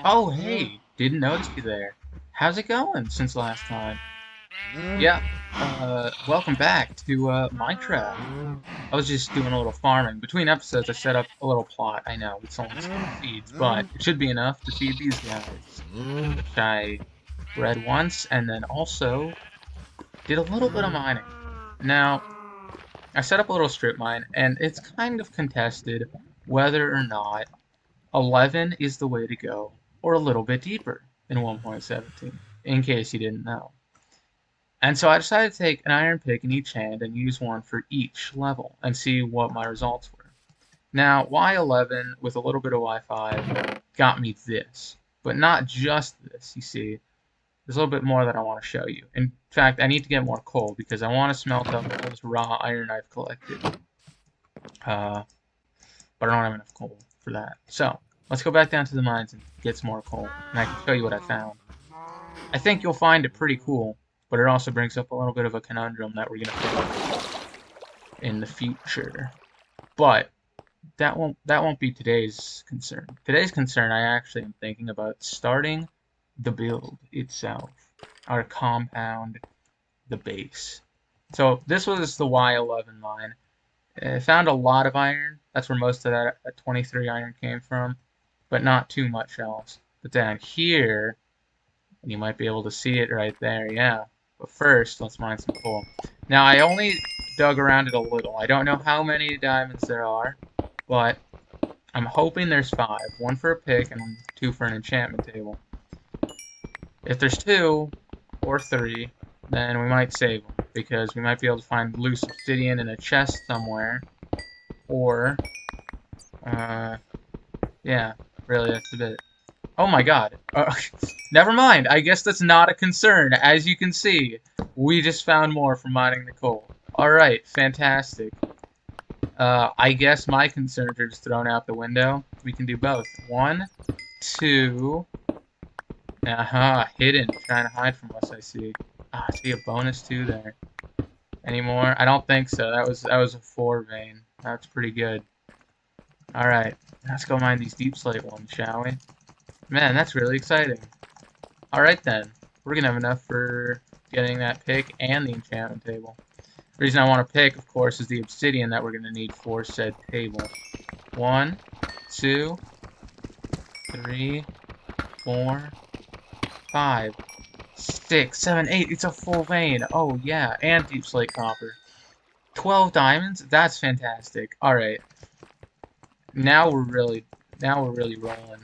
Oh, hey, didn't notice you there. How's it going since last time? Yeah, welcome back to Minecraft. I was just doing a little farming. Between episodes, I set up a little plot. I know, it's only small seeds, but it should be enough to feed these guys, which I read once, and then also did a little bit of mining. Now, I set up a little strip mine, and it's kind of contested whether or not 11 is the way to go, or a little bit deeper in 1.17, in case you didn't know. And so I decided to take an iron pick in each hand and use one for each level and see what my results were. Now, Y11 with a little bit of Y5 got me this, but not just this, you see. There's a little bit more that I want to show you. In fact, I need to get more coal because I want to smelt up all this raw iron I've collected. But I don't have enough coal for that. So, let's go back down to the mines and get some more coal, and I can show you what I found. I think you'll find it pretty cool, but it also brings up a little bit of a conundrum that we're going to face in the future. But that won't be today's concern. Today's concern, I actually am thinking about starting the build itself, our compound, the base. So this was the Y11 mine. I found a lot of iron. That's where most of that 23 iron came from, but not too much else. But down here, and you might be able to see it right there, yeah. But first, let's mine some coal. Now, I only dug around it a little. I don't know how many diamonds there are, but I'm hoping there's 5. 1 for a pick and 2 for an enchantment table. If there's 2 or 3, then we might save them, because we might be able to find loose obsidian in a chest somewhere, or, yeah, really, that's a bit. Oh my god. Never mind. I guess that's not a concern. As you can see, we just found more from mining the coal. Alright, fantastic. I guess my concerns are just thrown out the window. We can do both. 1, 2. Hidden. Trying to hide from us, I see. I see a bonus 2 there. Any more? I don't think so. That was a 4 vein. That's pretty good. Alright, let's go mine these deep slate ones, shall we? Man, that's really exciting. Alright then, we're gonna have enough for getting that pick and the enchantment table. The reason I want to pick, of course, is the obsidian that we're gonna need for said table. 1, 2, 3, 4, 5, 6, 7, 8. It's a full vein. Oh yeah, and deep slate copper. 12 diamonds? That's fantastic. Alright. Now we're really rolling.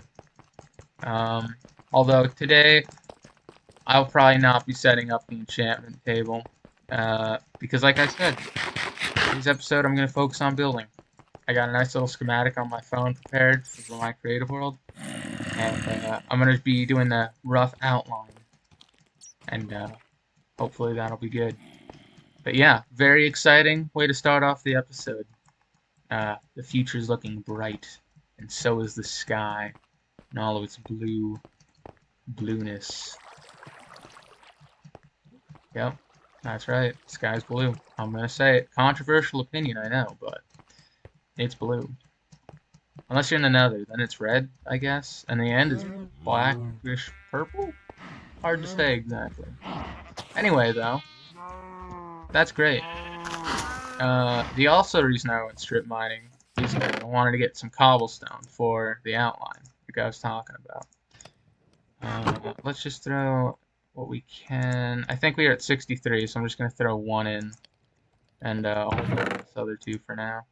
Although today I'll probably not be setting up the enchantment table, because like I said, this episode I'm going to focus on building. I got a nice little schematic on my phone prepared for my creative world, and I'm going to be doing the rough outline, and hopefully that'll be good. But yeah, very exciting way to start off the episode. The future's looking bright, and so is the sky, and all of its blueness. Yep, that's right. Sky's blue. I'm gonna say it. Controversial opinion, I know, but it's blue. Unless you're in the nether, then it's red, I guess. And the end is blackish purple? Hard to say exactly. Anyway, though, that's great. The also reason I went strip mining is because I wanted to get some cobblestone for the outline, like I was talking about. Let's just throw what we can. I think we are at 63, so I'm just going to throw 1 in, and I'll hold this other 2 for now.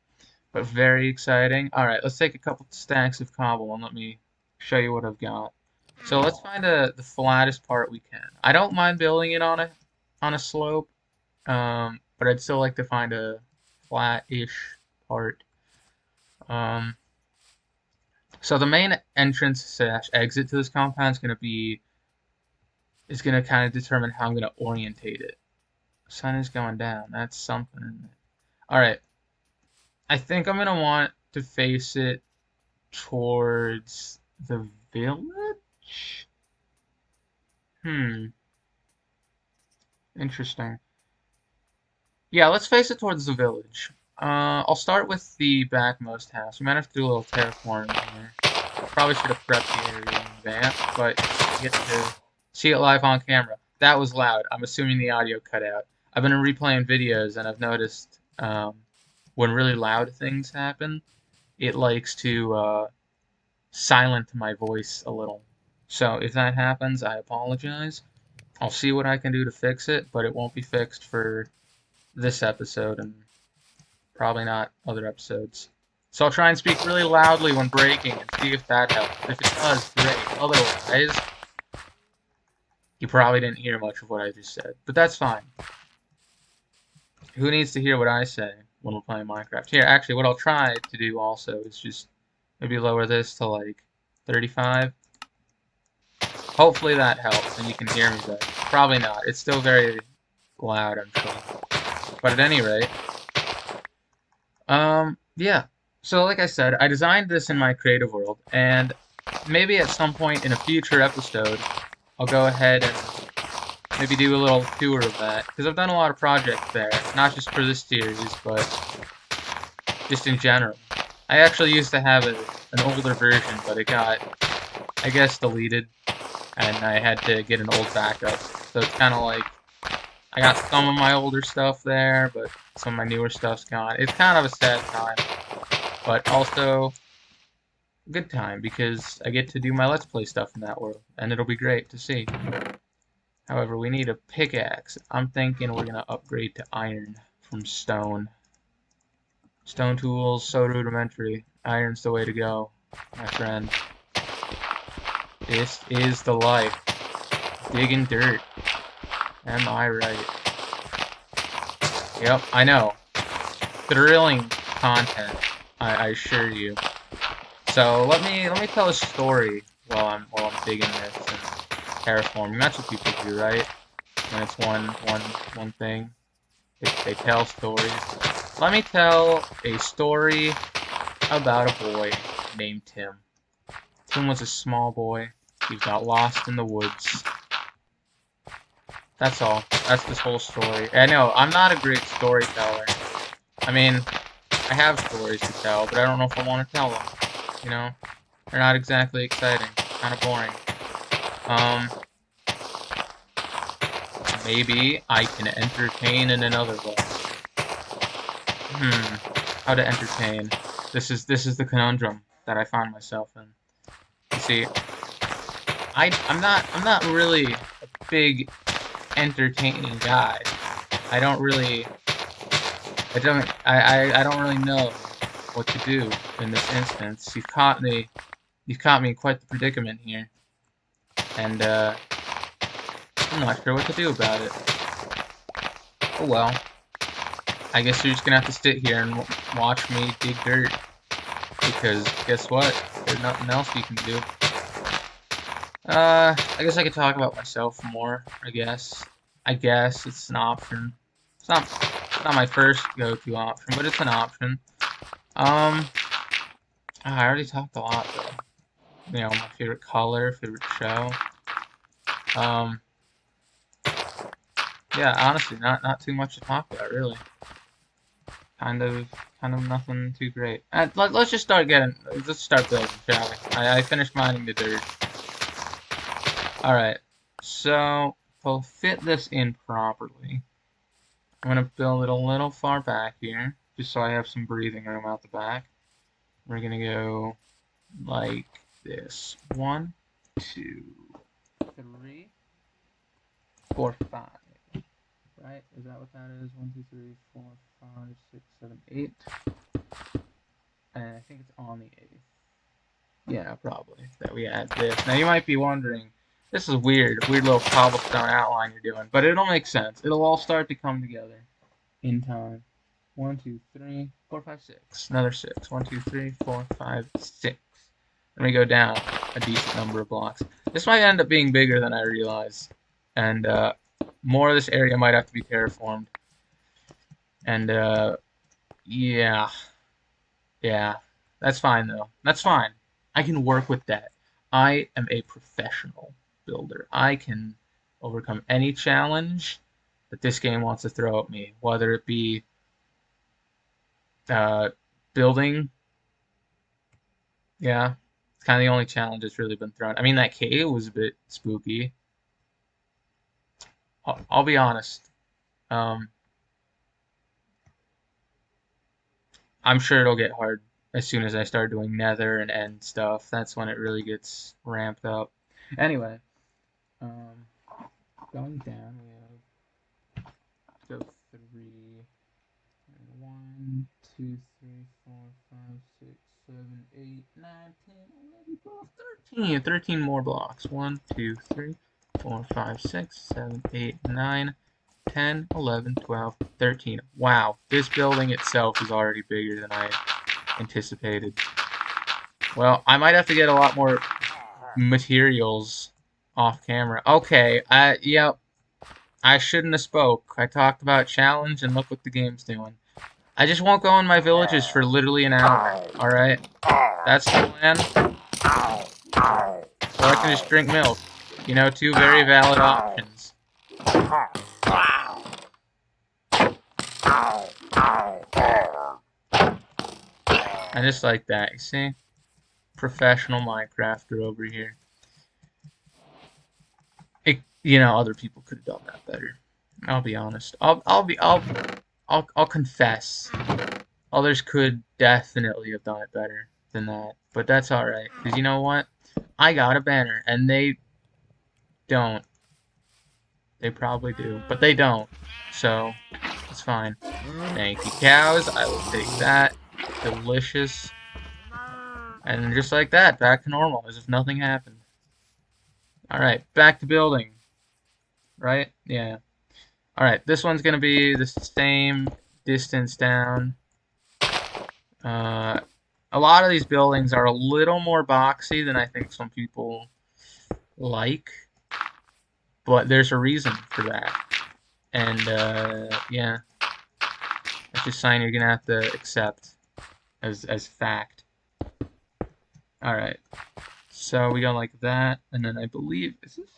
But very exciting. Alright, let's take a couple stacks of cobble and let me show you what I've got. So let's find the flattest part we can. I don't mind building it on a slope, but I'd still like to find a flat-ish part. So the main entrance / exit to this compound is gonna kind of determine how I'm gonna orientate it. Sun is going down. That's something. All right. I think I'm gonna want to face it towards the village. Interesting. Yeah, let's face it towards the village. I'll start with the backmost house. We might have to do a little terraforming here. Probably should have prepped the area in advance, but you get to see it live on camera. That was loud. I'm assuming the audio cut out. I've been replaying videos and I've noticed when really loud things happen, it likes to silent my voice a little. So if that happens, I apologize. I'll see what I can do to fix it, but it won't be fixed for this episode and probably not other episodes. So I'll try and speak really loudly when breaking and see if that helps. If it does, great. Otherwise, you probably didn't hear much of what I just said. But that's fine. Who needs to hear what I say when we're playing Minecraft? Here, actually, what I'll try to do also is just maybe lower this to like 35. Hopefully that helps and you can hear me better. Probably not. It's still very loud, I'm sure. But at any rate, yeah. So like I said, I designed this in my creative world, and maybe at some point in a future episode, I'll go ahead and maybe do a little tour of that, because I've done a lot of projects there, not just for this series, but just in general. I actually used to have an older version, but it got, I guess, deleted, and I had to get an old backup. So it's kind of like, I got some of my older stuff there, but some of my newer stuff's gone. It's kind of a sad time, but also a good time, because I get to do my Let's Play stuff in that world, and it'll be great to see. However, we need a pickaxe. I'm thinking we're gonna upgrade to iron from stone. Stone tools, so rudimentary. Iron's the way to go, my friend. This is the life. Digging dirt. Am I right? Yep, I know. Thrilling content, I assure you. So let me tell a story while I'm digging this and terraforming. That's what people do, right? When it's one thing, they tell stories. Let me tell a story about a boy named Tim. Tim was a small boy. He got lost in the woods. That's all. That's this whole story. I know, I'm not a great storyteller. I mean, I have stories to tell, but I don't know if I want to tell them. You know? They're not exactly exciting. Kind of boring. Maybe I can entertain in another way. How to entertain. This is the conundrum that I find myself in. You see, I'm not really a big entertaining guy. I don't really know what to do in this instance. You've caught me in quite the predicament here. And I'm not sure what to do about it. Oh well. I guess you're just gonna have to sit here and watch me dig dirt. Because guess what? There's nothing else you can do. I guess I could talk about myself more, I guess. I guess it's an option. It's not my first go-to option, but it's an option. I already talked a lot though. You know, my favorite color, favorite show. Yeah, honestly, not too much to talk about, really. Kind of nothing too great. Let's just start building, shall we? I finished mining the dirt. Alright, so to fit this in properly, I'm gonna build it a little far back here, just so I have some breathing room out the back. We're gonna go like this. 1, 2, 3, 4, 5. Right? Is that what that is? 1, 2, 3, 4, 5, 6, 7, 8. And I think it's on the 8th. Yeah, probably. That we add this. Now you might be wondering, this is weird little cobblestone outline you're doing, but it'll make sense. It'll all start to come together in time. 1, 2, 3, 4, 5, 6. Another 6. 1, 2, 3, 4, 5, 6. Let me go down a decent number of blocks. This might end up being bigger than I realized, and more of this area might have to be terraformed. And yeah, that's fine though. That's fine. I can work with that. I am a professional builder. I can overcome any challenge that this game wants to throw at me, whether it be building, yeah, It's kind of the only challenge that's really been thrown. I mean, that cave was a bit spooky. I'll be honest. Um, I'm sure it'll get hard as soon as I start doing nether and end stuff. That's when it really gets ramped up. Anyway, um, going down, we have go 3. 1, 2, 3, 4, 5, 6, 7, 8, 9, 10, 11, 12, 13. 13 more blocks. 1, 2, 3, 4, 5, 6, 7, 8, 9, 10, 11, 12, 13. Wow, this building itself is already bigger than I anticipated. Well, I might have to get a lot more materials off camera. Okay, yep. I shouldn't have spoke. I talked about challenge, and look what the game's doing. I just won't go in my villages for literally an hour, alright? That's the plan. Or I can just drink milk. You know, two very valid options. And just like that, you see? Professional Minecrafter over here. You know, other people could have done that better. I'll be honest. I'll confess. Others could definitely have done it better than that. But that's alright. Because you know what? I got a banner. And they don't. They probably do. But they don't. So, it's fine. Thank you, cows. I will take that. Delicious. And just like that, back to normal. As if nothing happened. Alright, back to building. Right? Yeah. Alright, this one's going to be the same distance down. A lot of these buildings are a little more boxy than I think some people like. But there's a reason for that. And, yeah. That's just something you're going to have to accept as fact. Alright. So we go like that. And then I believe... Is this...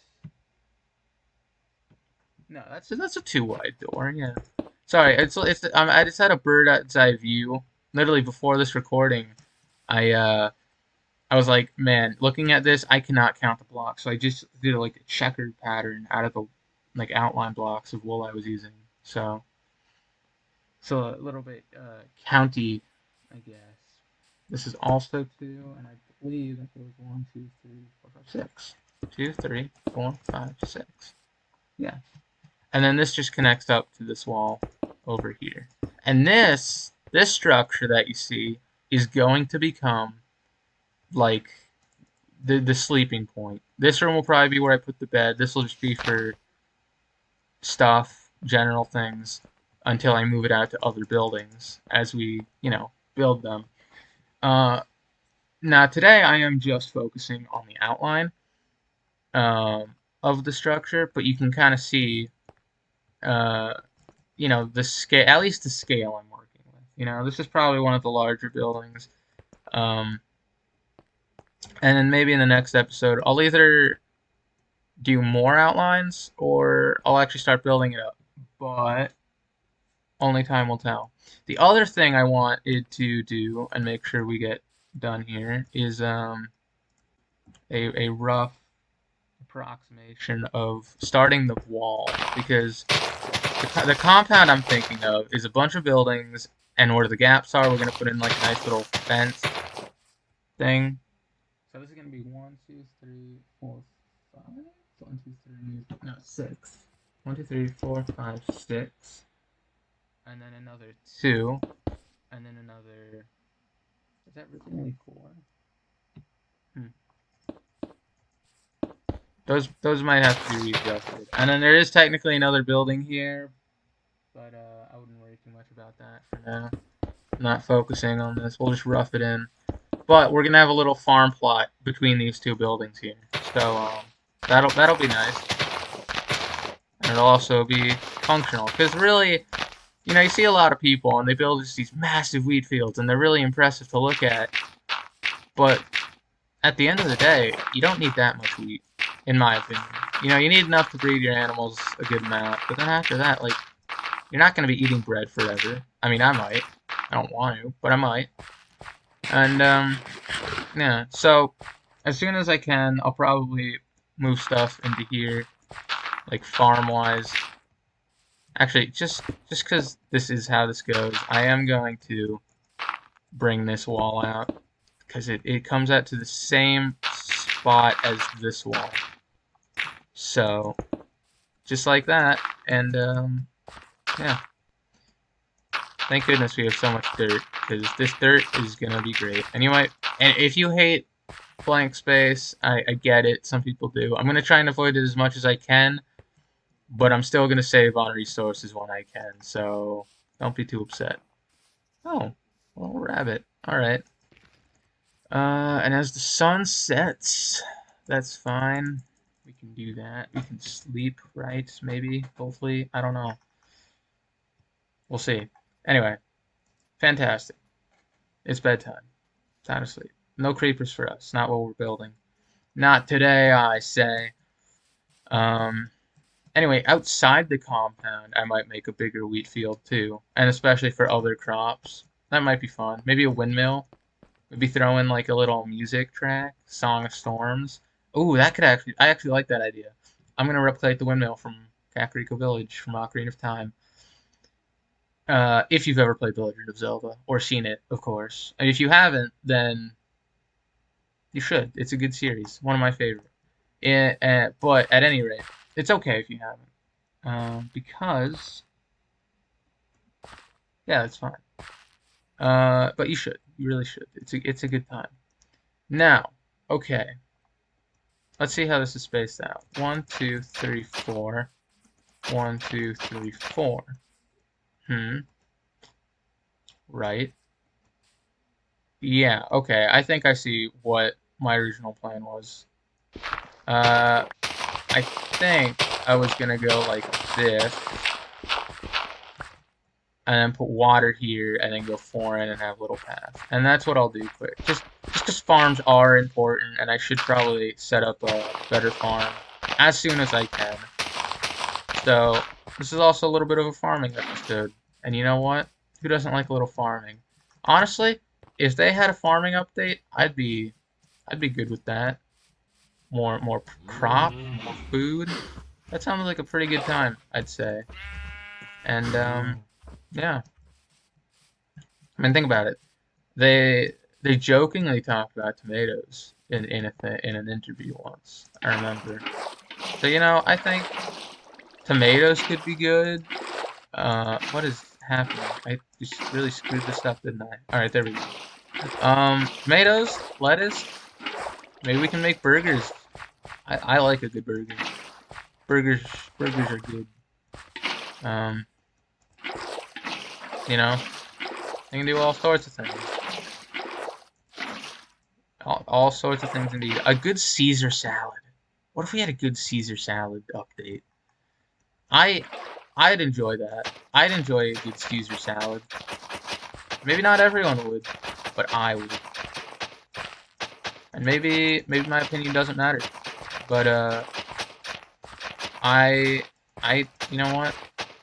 No, that's a too wide door. Yeah. Sorry, I just had a bird's eye view. Literally before this recording, I was like, man, looking at this, I cannot count the blocks. So I just did like a checkered pattern out of the like outline blocks of wool I was using. So a little bit county, I guess. This is also 2, and I believe that goes 1, 2, 3, 4, 5, 6. 2, 3, 4, 5, 6. Yeah. And then this just connects up to this wall over here. And this structure that you see is going to become like the sleeping point. This room will probably be where I put the bed. This will just be for stuff, general things, until I move it out to other buildings as we, build them. Now today I am just focusing on the outline of the structure, but you can kind of see the scale, at least the scale I'm working with. This is probably one of the larger buildings. And then maybe in the next episode, I'll either do more outlines or I'll actually start building it up. But only time will tell. The other thing I wanted to do and make sure we get done here is a rough approximation of starting the wall, because the compound I'm thinking of is a bunch of buildings, and where the gaps are, we're going to put in like a nice little fence thing. So this is going to be 1, 2, 3, 4, 5. 1, 2, 3, no, 6. 1, 2, 3, 4, 5, 6. And then another 2. And then another... Is that really only 4? Those might have to be readjusted. And then there is technically another building here, but I wouldn't worry too much about that for now. I'm not focusing on this. We'll just rough it in. But we're gonna have a little farm plot between these two buildings here, so that'll be nice, and it'll also be functional. Because really, you see a lot of people and they build just these massive wheat fields, and they're really impressive to look at. But at the end of the day, you don't need that much wheat, in my opinion. You need enough to breed your animals a good amount, but then after that, like, you're not gonna be eating bread forever. I mean, I might. I don't want to, but I might. And Yeah, so as soon as I can, I'll probably move stuff into here, like farm-wise. Actually, just because this is how this goes, I am going to bring this wall out because it comes out to the same spot as this wall. So, just like that, and yeah. Thank goodness we have so much dirt, because this dirt is gonna be great. And if you hate blank space, I get it, some people do. I'm gonna try and avoid it as much as I can, but I'm still gonna save on resources when I can, so don't be too upset. Oh, a little rabbit. Alright. And as the sun sets, that's fine. We can do that. We can sleep, right? Maybe, hopefully, I don't know. We'll see. Anyway, fantastic. It's bedtime. Time to sleep. No creepers for us. Not what we're building. Not today, I say. Um, anyway, outside the compound, I might make a bigger wheat field too, and especially for other crops. That might be fun. Maybe a windmill. Maybe throw in like a little music track, Song of Storms. Ooh, that could I actually like that idea. I'm gonna replicate the windmill from Kakariko Village from Ocarina of Time. If you've ever played The Legend of Zelda or seen it, of course. And if you haven't, then you should. It's a good series, one of my favorite. But at any rate, it's okay if you haven't, because yeah, that's fine. But you should. You really should. It's a good time. Now, okay. Let's see how this is spaced out. 1, 2, 3, 4. 1, 2, 3, 4. Hmm. Right. Yeah. Okay. I think I see what my original plan was. Uh, I think I was gonna go like this, and then put water here, and then go foreign and have little paths. And that's what I'll do quick. Just because farms are important, and I should probably set up a better farm as soon as I can. So this is also a little bit of a farming episode. And you know what? Who doesn't like a little farming? Honestly, if they had a farming update, I'd be good with that. More crop, more food. That sounds like a pretty good time, I'd say. And yeah. I mean, think about it. They jokingly talked about tomatoes in an interview once. I remember. So I think tomatoes could be good. What is happening? I just really screwed this up, didn't I? All right, there we go. Tomatoes, lettuce. Maybe we can make burgers. I like a good burger. Burgers burgers are good. Um, you know, they can do all sorts of things. All sorts of things indeed. A good Caesar salad. What if we had a good Caesar salad update? I I'd enjoy that. I'd enjoy a good Caesar salad. Maybe not everyone would, but I would. And maybe my opinion doesn't matter. But I you know what?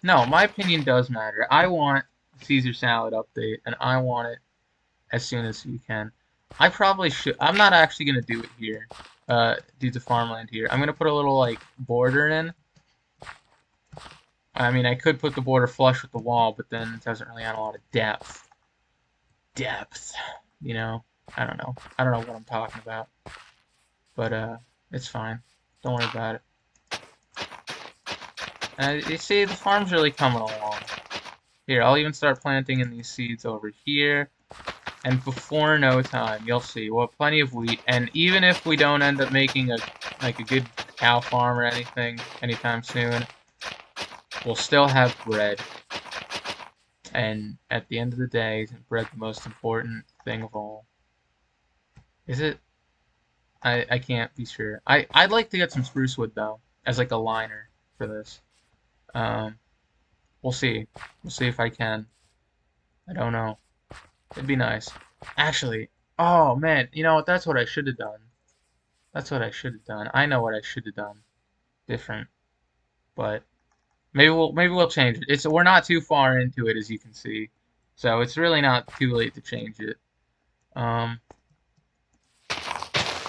No, my opinion does matter. I want Caesar salad update, and I want it as soon as you can. I probably should. I'm not actually gonna do it here. Do the farmland here. I'm gonna put a little like border in. I mean, I could put the border flush with the wall, but then it doesn't really add a lot of depth. Depth, you know. I don't know. I don't know what I'm talking about, but it's fine. Don't worry about it. You see, the farm's really coming along. Here, I'll even start planting in these seeds over here. And before no time, you'll see, we'll have plenty of wheat. And even if we don't end up making a good cow farm or anything anytime soon, we'll still have bread. And at the end of the day, isn't bread the most important thing of all? Is it? I can't be sure. I'd like to get some spruce wood though, as like a liner for this. Um, we'll see. We'll see if I can. I don't know. It'd be nice. Actually, oh man, you know what? That's what I should have done. That's what I should have done. I know what I should have done. Different, but maybe we'll change it. We're not too far into it, as you can see, so it's really not too late to change it. Um,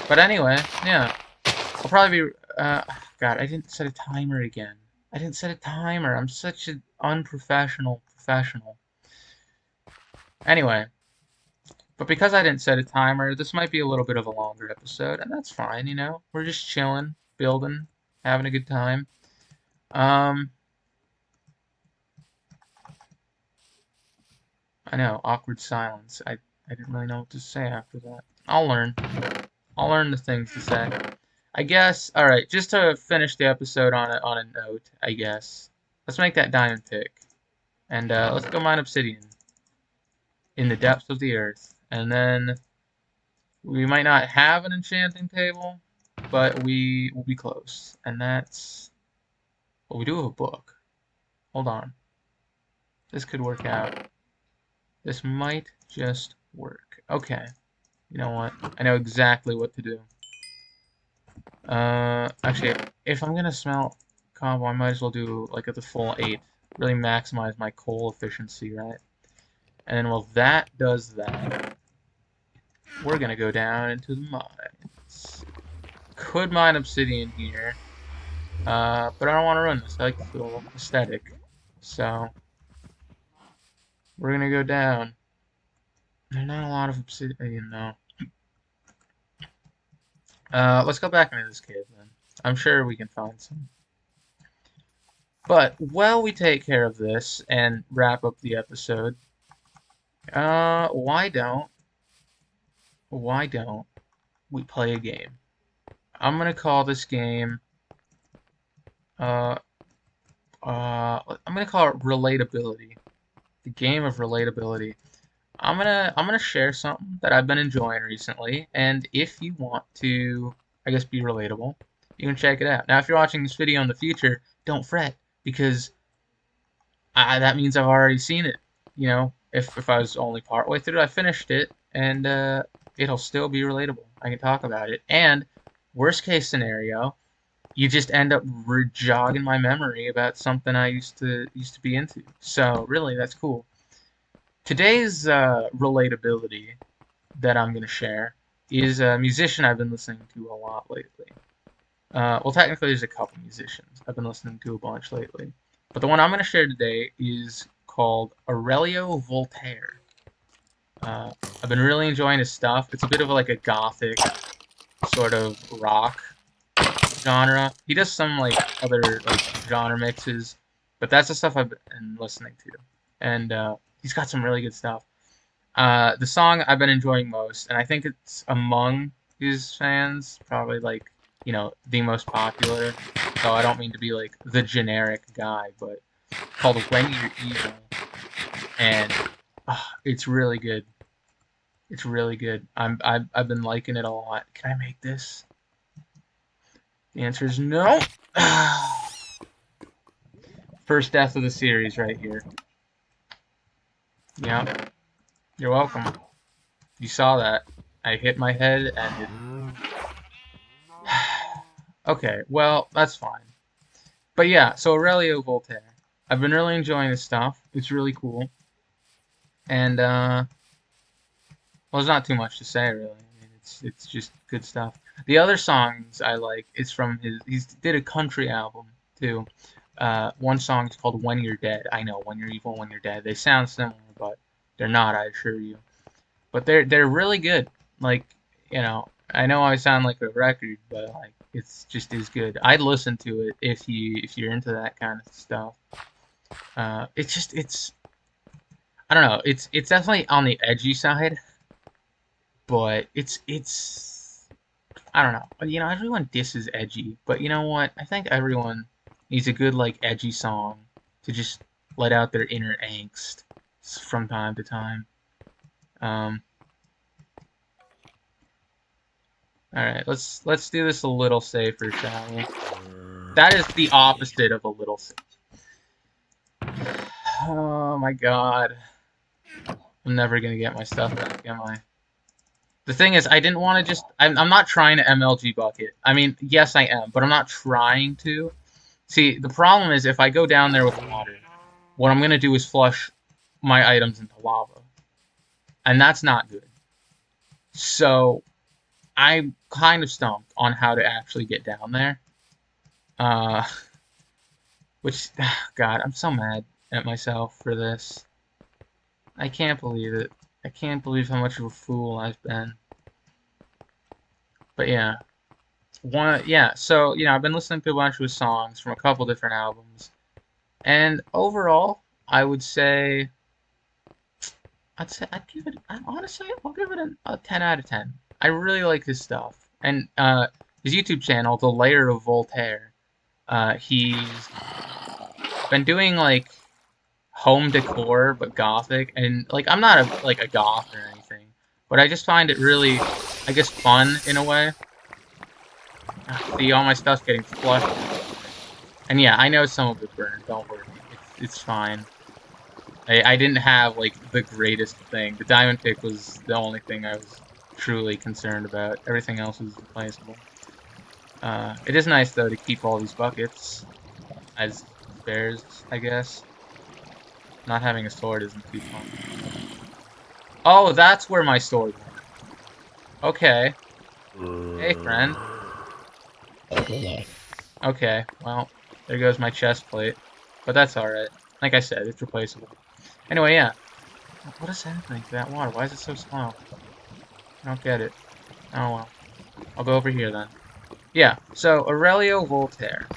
But anyway, yeah. I'll probably be... God, I didn't set a timer again. I didn't set a timer. I'm such an unprofessional professional. Anyway, but because I didn't set a timer, this might be a little bit of a longer episode, and that's fine, you know? We're just chilling, building, having a good time. I know, awkward silence. I didn't really know what to say after that. I'll learn. I'll learn the things to say. I guess, alright, just to finish the episode on a note, I guess. Let's make that diamond pick. And let's go mine obsidian in the depths of the earth. And then we might not have an enchanting table, but we will be close. And that's... Well, we do have a book. Hold on. This could work out. This might just work. Okay. You know what? I know exactly what to do. Actually, if I'm gonna smelt combo, I might as well do like at the full 8. Really maximize my coal efficiency, right? And while that does that, we're gonna go down into the mines. Could mine obsidian here, but I don't want to ruin this. I like the little aesthetic, so we're gonna go down. There's not a lot of obsidian though. Let's go back into this cave then. I'm sure we can find some. But while we take care of this and wrap up the episode, why don't we play a game? I'm gonna call this game, I'm gonna call it relatability. The game of relatability. I'm gonna share something that I've been enjoying recently, and if you want to, I guess, be relatable, you can check it out. Now, if you're watching this video in the future, don't fret, because that means I've already seen it. You know, if I was only partway through it, I finished it, and it'll still be relatable. I can talk about it, and worst case scenario, you just end up jogging my memory about something I used to be into. So really, that's cool. Today's relatability that I'm going to share is a musician I've been listening to a lot lately. Well, technically, there's a couple musicians I've been listening to a bunch lately. But the one I'm going to share today is called Aurelio Voltaire. I've been really enjoying his stuff. It's a bit of like a gothic sort of rock genre. He does some like other like genre mixes, but that's the stuff I've been listening to. And he's got some really good stuff. The song I've been enjoying most, and I think it's among his fans, probably like, you know, the most popular. So I don't mean to be like the generic guy, but called When You're Evil. And it's really good. It's really good. I've been liking it a lot. Can I make this? The answer is no. First death of the series right here. Yeah. You're welcome. You saw that. I hit my head and it... Okay, well, that's fine. But yeah, so Aurelio Voltaire. I've been really enjoying his stuff. It's really cool. And, well, there's not too much to say, really. I mean, it's just good stuff. The other songs I like is from he did a country album, too. One song is called When You're Dead. I know, When You're Evil, When You're Dead. They sound similar, but they're not, I assure you. But they're really good. Like, you know, I know I sound like a record, but like it's just as good. I'd listen to it if you're into that kind of stuff. It's I don't know. It's definitely on the edgy side, but it's I don't know. You know, everyone disses edgy, but you know what? I think everyone needs a good like edgy song to just let out their inner angst from time to time. Alright, let's do this a little safer, shall we? That is the opposite of a little safe. Oh my god. I'm never gonna get my stuff back, am I? The thing is, I didn't want to just... I'm not trying to MLG bucket. I mean, yes I am, but I'm not trying to. See, the problem is if I go down there with water, what I'm gonna do is flush my items into lava. And that's not good. So... I'm kind of stumped on how to actually get down there. Uh, which, God, I'm so mad at myself for this. I can't believe it. I can't believe how much of a fool I've been. But yeah, so I've been listening to a bunch of his songs from a couple different albums, and overall, I would say, I'd give it. Honestly, I'll give it a 10 out of 10. I really like his stuff, and his YouTube channel, The Layer of Voltaire. He's been doing like home decor but gothic, and like I'm not a goth or anything, but I just find it really, I guess, fun in a way. See, all my stuff's getting flushed everywhere. And yeah, I know some of it burned. Don't worry, it's fine. I didn't have like the greatest thing. The diamond pick was the only thing I was truly concerned about. Everything else was replaceable. It is nice though to keep all these buckets as spares, I guess. Not having a sword isn't too fun. Oh, that's where my sword went. Okay. Hey, friend. Okay, well, there goes my chest plate. But that's alright. Like I said, it's replaceable. Anyway, yeah. What is happening to that water? Why is it so slow? I don't get it. Oh well. I'll go over here then. Yeah, so Aurelio Voltaire.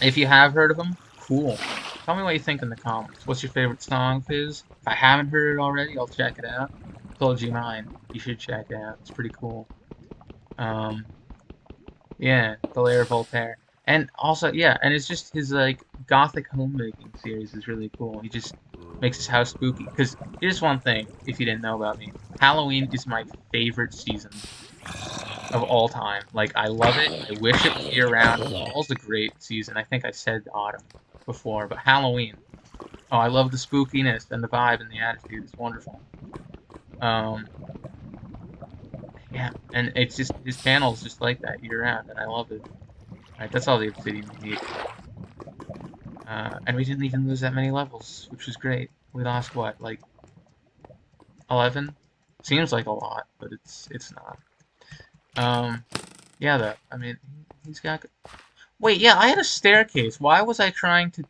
If you have heard of him, cool. Tell me what you think in the comments. What's your favorite song of his? If I haven't heard it already, I'll check it out. Told you mine. You should check it out. It's pretty cool. Um, yeah, The Lair of Voltaire. And also, yeah, and it's just his, like, gothic homemaking series is really cool. He just makes his house spooky. Because here's one thing, if you didn't know about me. Halloween is my favorite season of all time. Like, I love it. I wish it was year-round. Fall's a great season. I think I said autumn before, but Halloween. Oh, I love the spookiness and the vibe and the attitude. It's wonderful. Um, yeah, and it's just, his channel is just like that year-round, and I love it. Alright, that's all the obsidian we need. And we didn't even lose that many levels, which was great. We lost, what, like, 11? Seems like a lot, but it's not. Yeah, though, I mean, he's got... Wait, yeah, I had a staircase. Why was I trying to...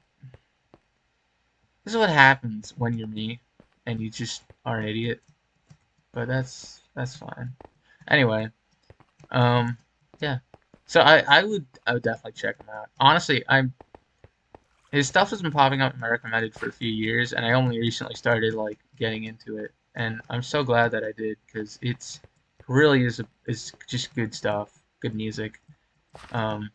This is what happens when you're me, and you just are an idiot. But that's fine. Anyway, yeah. So I would definitely check him out. Honestly, his stuff has been popping up in my recommended for a few years, and I only recently started like getting into it, and I'm so glad that I did because it's really is just good stuff, good music. Um,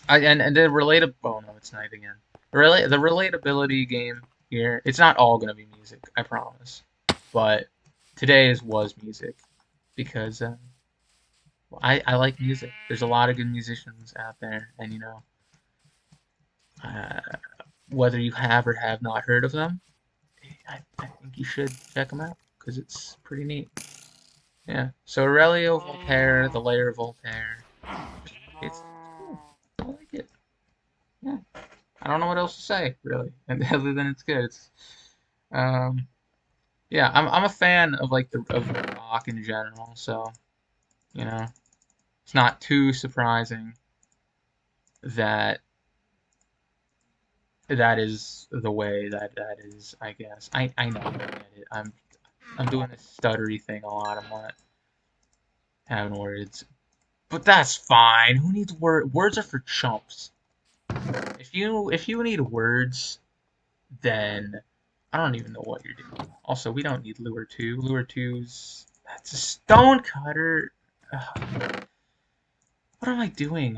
and the relatable. Oh no, it's night again. The relatability game here. It's not all gonna be music, I promise, but today's was music because I like music. There's a lot of good musicians out there, and uh, whether you have or have not heard of them, I think you should check them out because it's pretty neat. Yeah. So Aurelio Voltaire, The Layer of Voltaire. It's cool. I like it. Yeah. I don't know what else to say really, and other than it's good. Um, yeah. I'm a fan of like of rock in general, so you know it's not too surprising that that is the way that is. I guess I know I get it. I'm doing this stuttery thing a lot. I'm not having words. But that's fine. Who needs word? Words are for chumps. If you need words, then I don't even know what you're doing. Also, we don't need lure two. Lure two's that's a stone cutter. Ugh. What am I doing?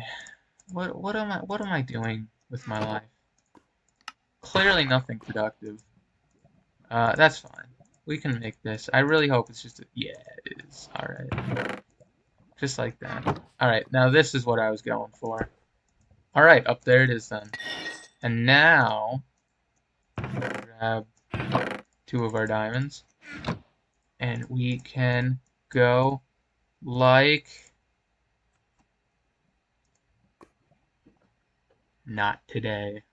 What am I doing with my life? Clearly nothing productive. That's fine. We can make this. I really hope it's just a, yeah, it is. All right. Just like that. All right. Now this is what I was going for. All right, up there it is then. And now grab two of our diamonds, and we can go like not today.